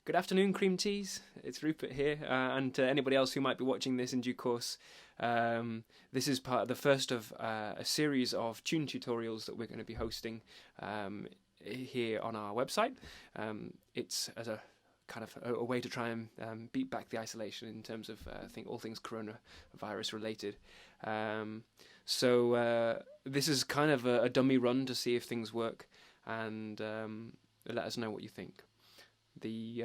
Good afternoon, Cream Teas. It's Rupert here, and to anybody else who might be watching this in due course, this is part of the first of a series of tune tutorials that we're going to be hosting here on our website. It's as a kind of a way to try and beat back the isolation in terms of all things coronavirus related. So this is kind of a dummy run to see if things work, and let us know what you think. The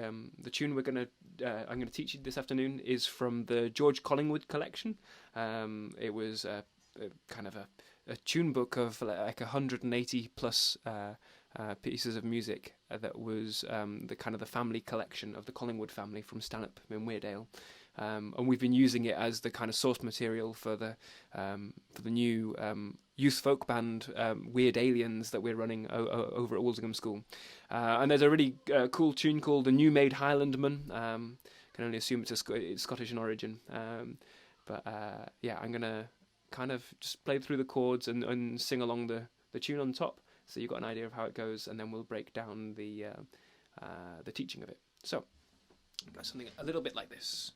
tune I'm gonna teach you this afternoon is from the Collingwood Collection. It was a kind of a tune book of like 180 plus pieces of music that was the kind of the family collection of the Collingwood family from Teesdale and Weardale. And we've been using it as the kind of source material for the new youth folk band Weird Aliens that we're running over at Walsingham School. And there's a really cool tune called The New Made Highlandman. Can only assume it's Scottish in origin. But I'm gonna kind of just play through the chords and sing along the tune on top, so you've got an idea of how it goes, and then we'll break down the teaching of it. So, got something a little bit like this.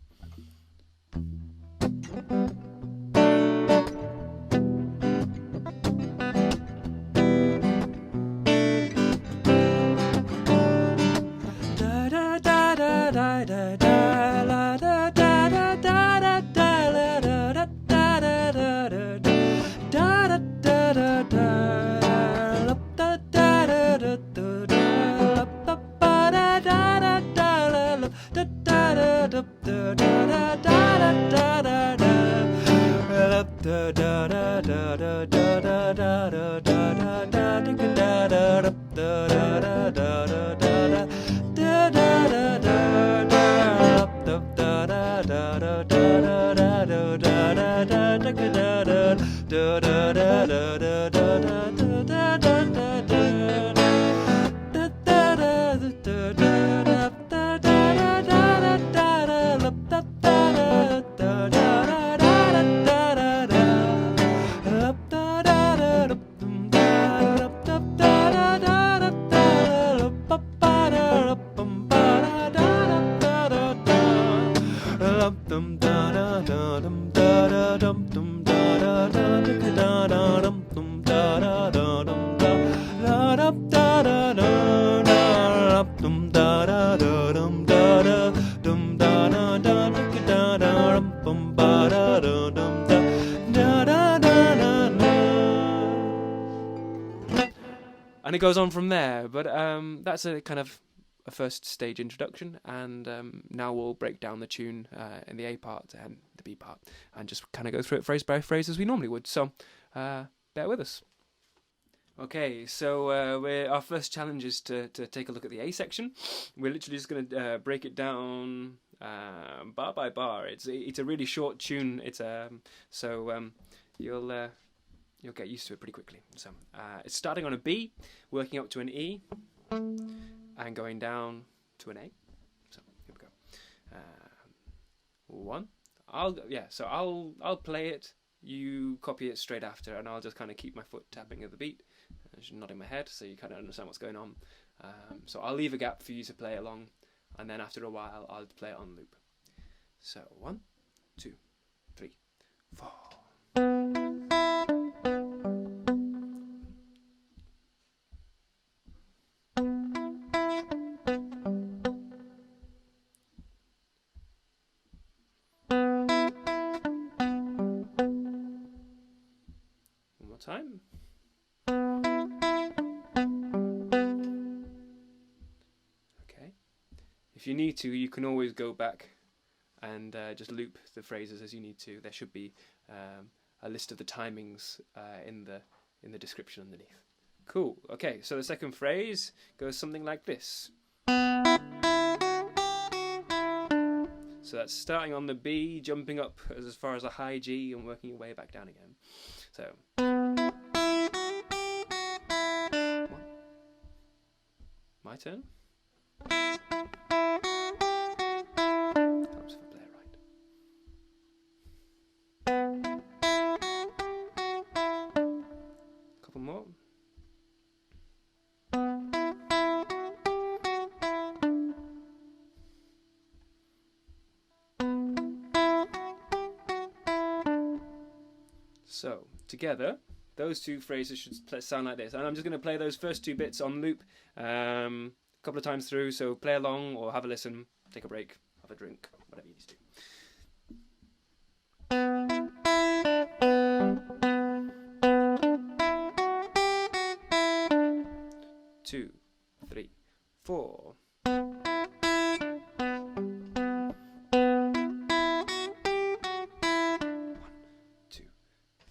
And it goes on from there, but that's a kind of a first stage introduction, and now we'll break down the tune in the A part and the B part, and just kind of go through it phrase by phrase as we normally would. So bear with us. Okay, so our first challenge is to take a look at the A section. We're literally just going to break it down bar by bar. It's a really short tune. You'll get used to it pretty quickly. So it's starting on a B, working up to an E, and going down to an A. So here we go. One. I'll play it. You copy it straight after, and I'll just kind of keep my foot tapping at the beat, just nodding my head, so you kind of understand what's going on. So I'll leave a gap for you to play along, and then after a while I'll play it on loop. So 1, 2, 3, 4. Time. Okay. If you need to, you can always go back and just loop the phrases as you need to. There should be a list of the timings in the description underneath. Cool. Okay, so the second phrase goes something like this. So that's starting on the B, jumping up as far as a high G, and working your way back down again. So. My turn. Helps if I play it right. Couple more. So together, those two phrases should sound like this. And I'm just going to play those first two bits on loop a couple of times through. So play along or have a listen, take a break, have a drink, whatever you need to do. 2, 3, 4. 1, 2,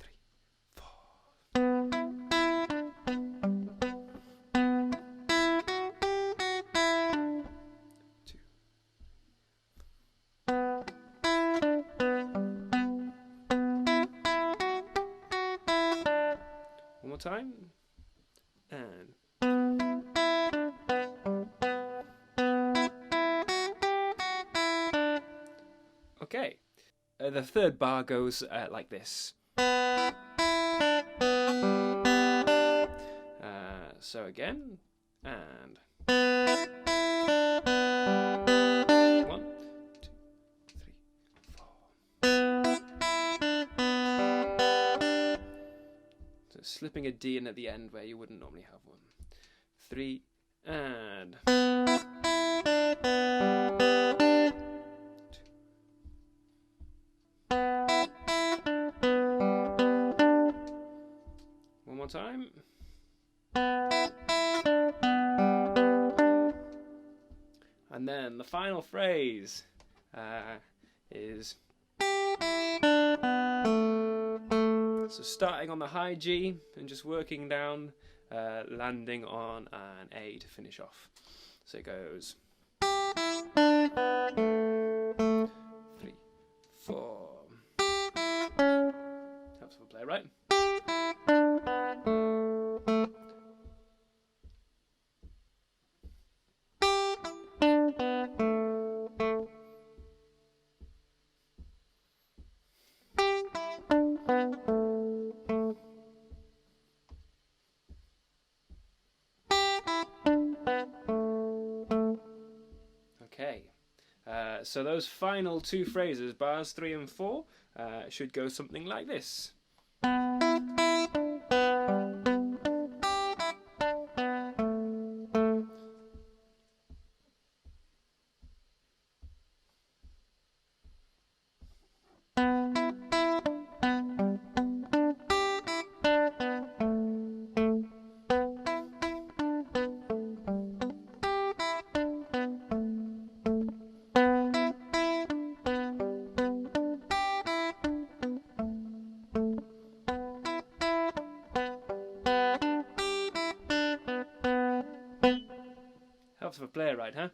3, 4. 2. One more time. And okay, the third bar goes like this. So again, and 1, 2, 3, 4. So slipping a D in at the end where you wouldn't normally have one. 3 and 1 more time. And then the final phrase is so starting on the high G and just working down, landing on an A to finish off. So it goes 3, 4. Helps for play, right? Okay, so those final two phrases, bars 3 and 4, should go something like this. Helps for play, right, huh?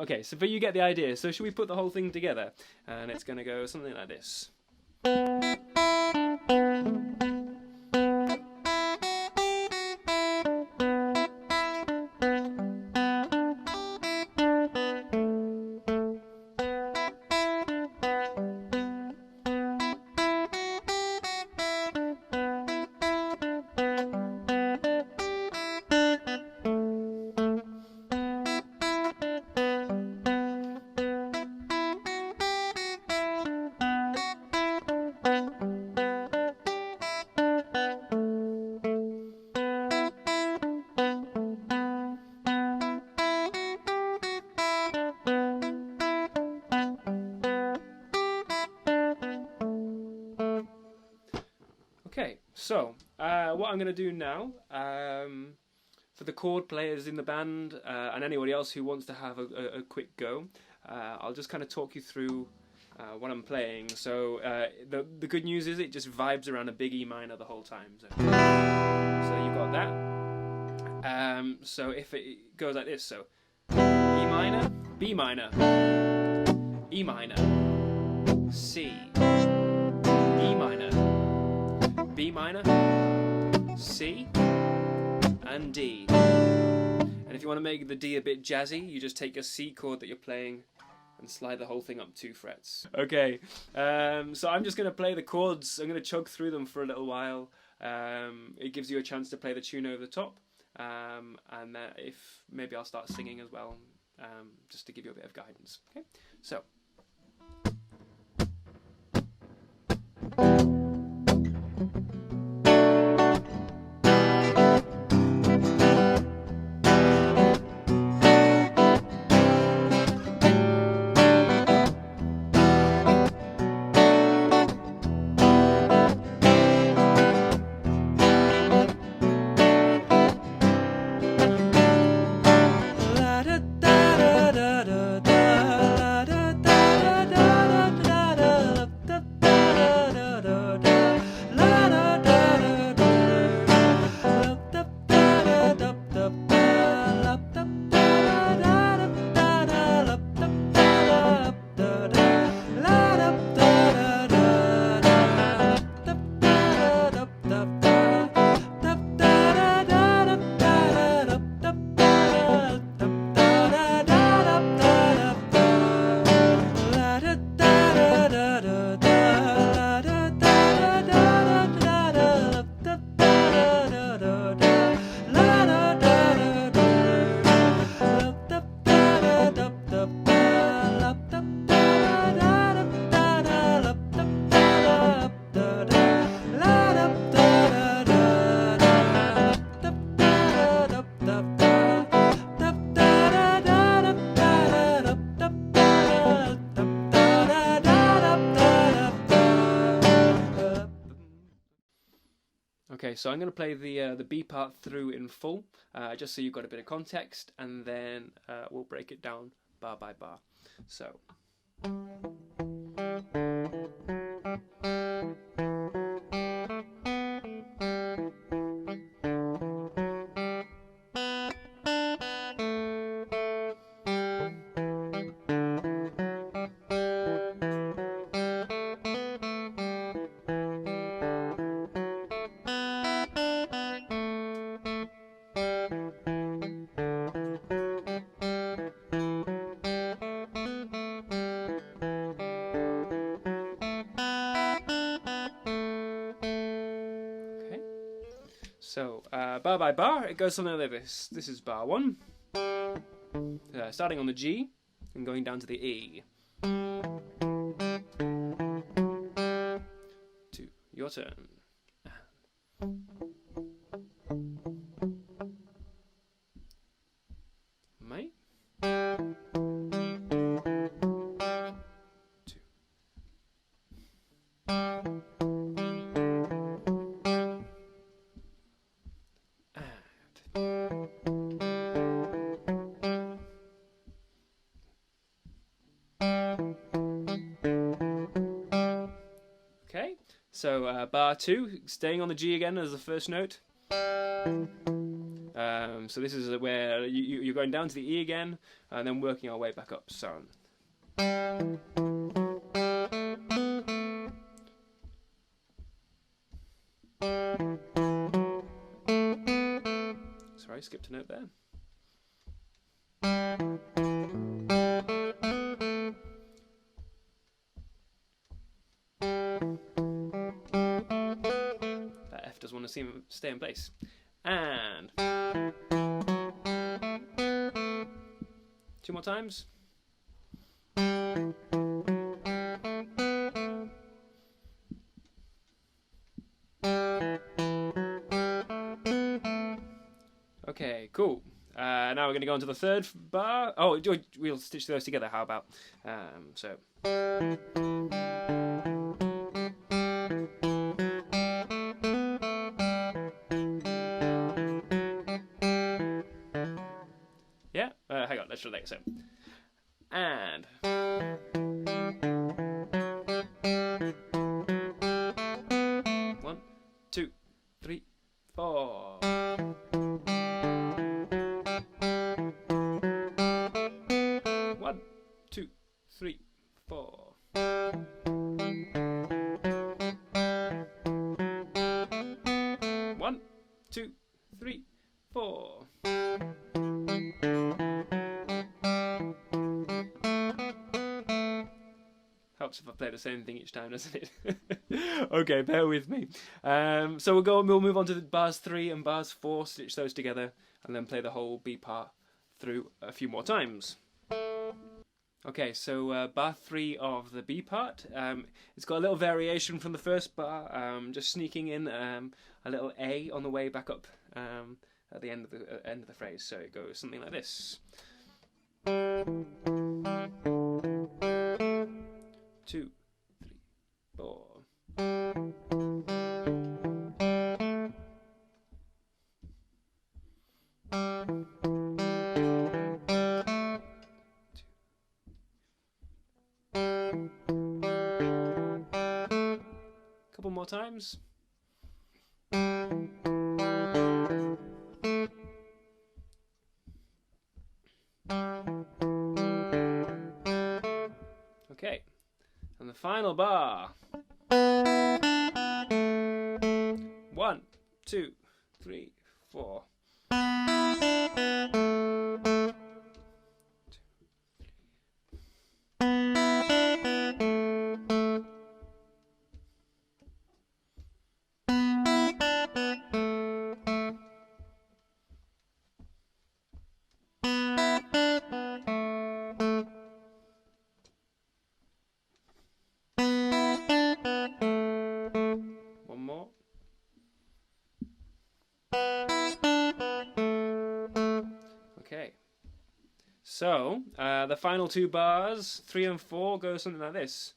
Okay, so but you get the idea. So should we put the whole thing together? And it's going to go something like this. Okay, so what I'm going to do now, for the chord players in the band and anybody else who wants to have a quick go, I'll just kind of talk you through what I'm playing. So the good news is it just vibes around a big E minor the whole time. So you've got that. So if it goes like this, so E minor, B minor, E minor, C, E minor, B minor, C, and D. And if you want to make the D a bit jazzy, you just take your C chord that you're playing and slide the whole thing up 2 frets. Okay, so I'm just going to play the chords. I'm going to chug through them for a little while. It gives you a chance to play the tune over the top. And if maybe I'll start singing as well, just to give you a bit of guidance. Okay, so. Okay, so I'm going to play the B part through in full, just so you've got a bit of context, and then we'll break it down bar by bar. So. So, bar by bar, it goes something like this. This is bar 1, starting on the G and going down to the E. 2, your turn. Mate. 2. Okay, so bar 2, staying on the G again as the first note. So this is where you're going down to the E again, and then working our way back up. So. Sorry, skipped a note there. That F does want to stay in place. And 2 more times. Okay, cool. Now we're going to go on to the third bar. Oh, we'll stitch those together. How about? So. Yeah. Hang on. Let's try that. So. And. 1, 2, 3, 4. 1, 2, 3, 4. 1, 2, 3, 4. Helps if I play the same thing each time, doesn't it? Okay, bear with me. So we'll move on to the bars 3 and bars 4, stitch those together, and then play the whole B part through a few more times. Okay, so bar 3 of the B part, it's got a little variation from the first bar, just sneaking in a little A on the way back up at the end of the phrase. So it goes something like this. 2, 3, 4. Couple more times. Okay, and the final bar. 1, 2, 3, 4. One more. Okay. So, the final 2 bars, 3 and 4, go something like this.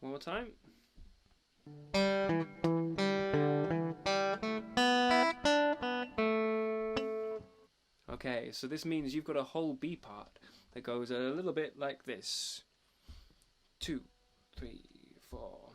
One more time. Okay, so this means you've got a whole B part that goes a little bit like this. 2, 3, 4.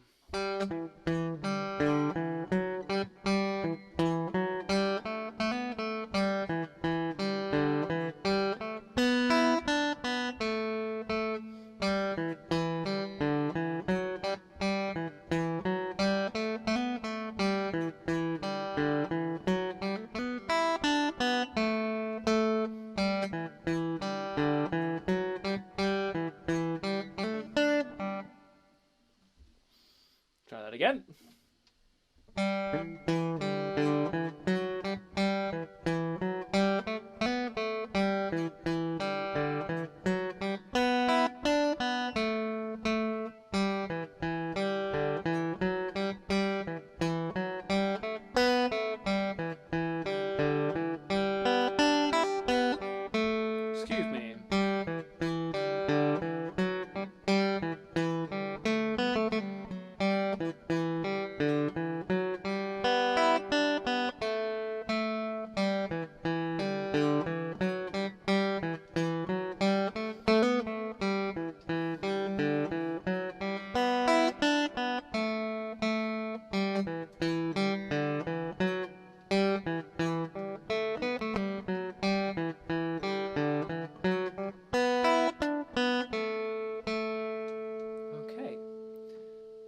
Try that again. Excuse me.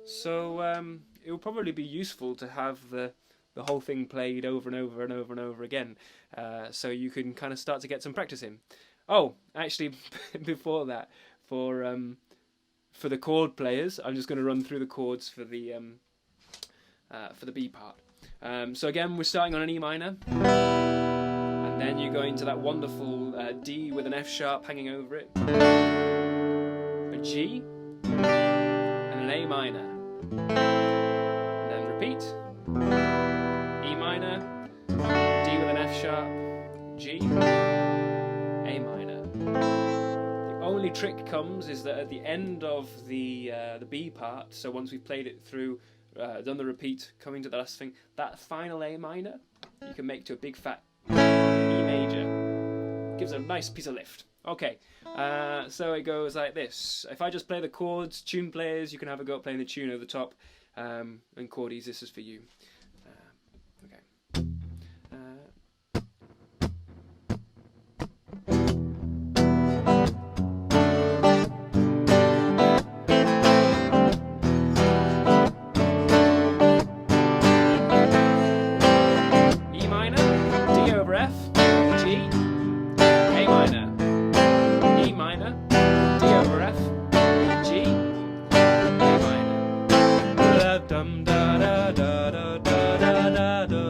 So it will probably be useful to have the whole thing played over and over and over and over again, so you can kind of start to get some practice in. Oh, actually, before that, for the chord players, I'm just going to run through the chords for the B part. So again, we're starting on an E minor, and then you go into that wonderful D with an F sharp hanging over it, a G, and an A minor. And then repeat. E minor, D with an F sharp, G, A minor. The only trick comes is that at the end of the B part, so once we've played it through, done the repeat, coming to the last thing, that final A minor, you can make to a big fat E major. Gives a nice piece of lift. Okay, so it goes like this. If I just play the chords, tune players, you can have a go at playing the tune over the top. And chordies, this is for you. Okay. E minor, D over F, G, A minor. E minor, D over F, G, A minor. Dum da da da da da da da da da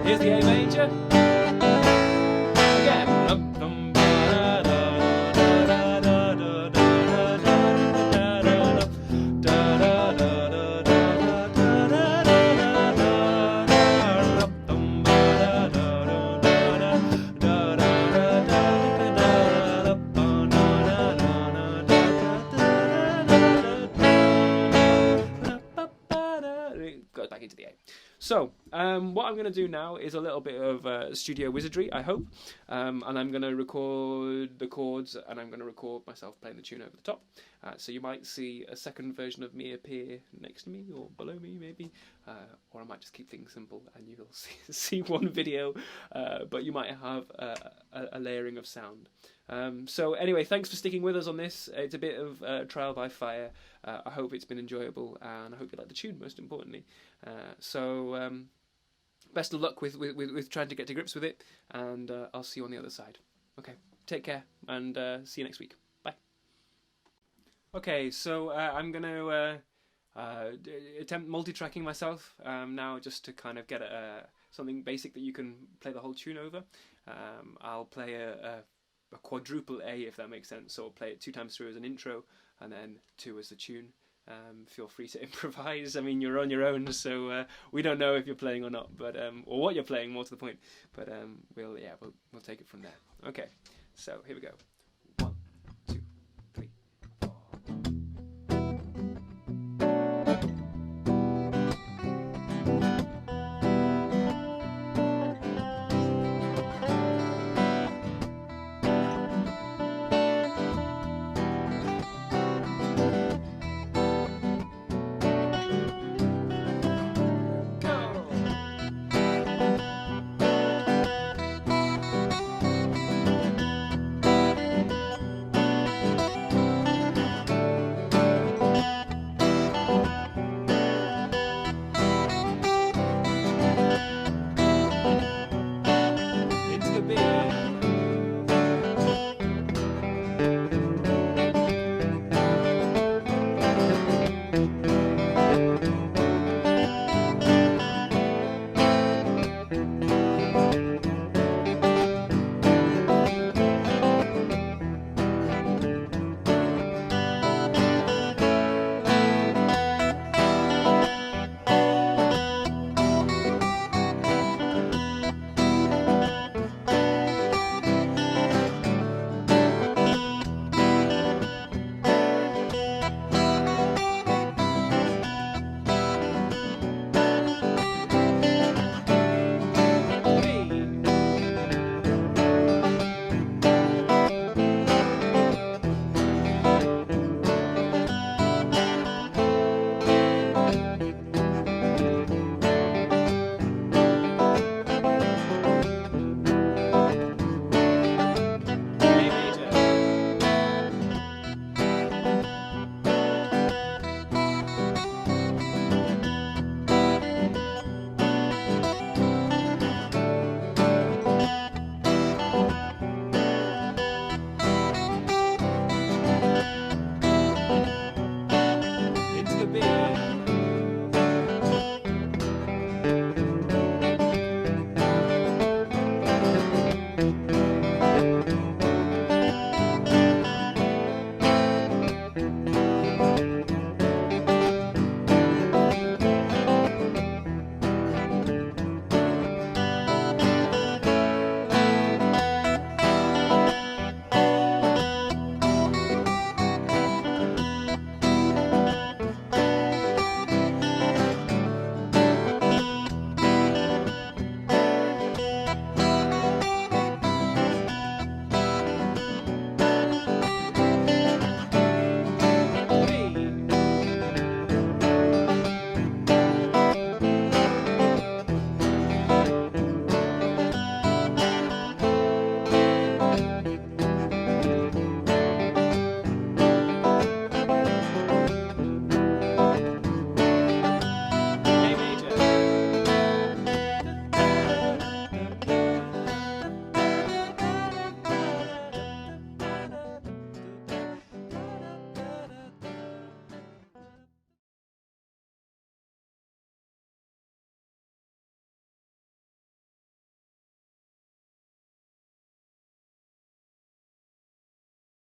Here's the A major. Again. Goes back into the A. So, what I'm going to do now is a little bit of studio wizardry, I hope, and I'm going to record the chords, and I'm going to record myself playing the tune over the top. So you might see a second version of me appear next to me, or below me maybe, or I might just keep things simple, and you'll see one video, but you might have a layering of sound. So anyway, thanks for sticking with us on this. It's a bit of trial by fire. I hope it's been enjoyable, and I hope you like the tune, most importantly. So best of luck with trying to get to grips with it, and I'll see you on the other side. Okay, take care, and see you next week. Bye. Okay, so I'm going to attempt multi-tracking myself now, just to kind of get something basic that you can play the whole tune over. I'll play a quadruple A, if that makes sense. So I'll play it 2 times through as an intro, and then 2 as the tune. Feel free to improvise. I mean, you're on your own, so we don't know if you're playing or not, but or what you're playing, more to the point. But we'll take it from there. Okay, so here we go.